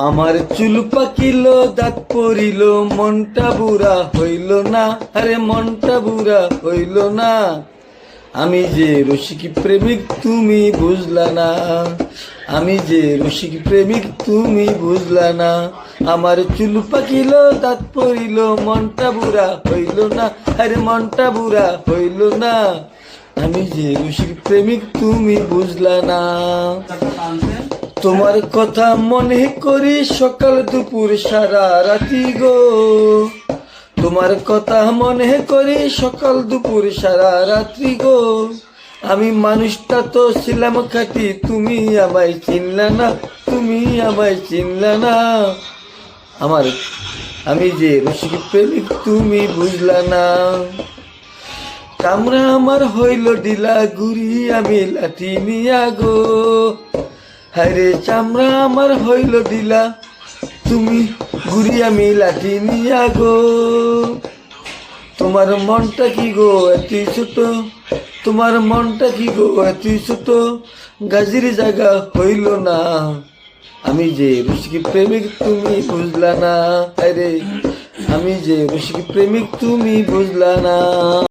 আমার চুল পাকিল, দাঁত পড়িল, মনটা বুড়া হইল না, আরে মনটা বুড়া হইল না। আমি যে রসিক প্রেমিক তুমি বুঝলা না, আমি যে রসিক প্রেমিক তুমি বুঝলা না। আমার চুল পাকিল, দাঁত পড়িল, মনটা বুড়া হইল না, আরে মনটা বুড়া হইল না। আমি যে রসিক প্রেমিক তুমি বুঝলা না। তোমার কথা মনে করি সকাল দুপুর সারা রাতি গো, তোমার কথা মনে করি সকাল দুপুর সারা রাত্রি গো। আমি মানুষটা তো ছিলাম খাঁটি, তুমি আমায় চিনলা না, তুমি আমায় চিনলা না। আমি যে রসিক প্রেমিক তুমি বুঝলা না। কামরা আমার হইল ডিলা, ঘুরি আমি লাঠি নিয়া গো। হায়রে চামড়া আমার হইল ডিলা, তুমি ঘুরি আমি লাঠি নিয়া গো। তোমার মনটা কি গো এতই ছোট, তোমার মনটা কি গো এতই ছোট, গাজির জায়গা হইল না। আমি যে রসিক প্রেমিক তুমি বুঝলা না, আরে আমি যে রসিক প্রেমিক তুমি বুঝলা না।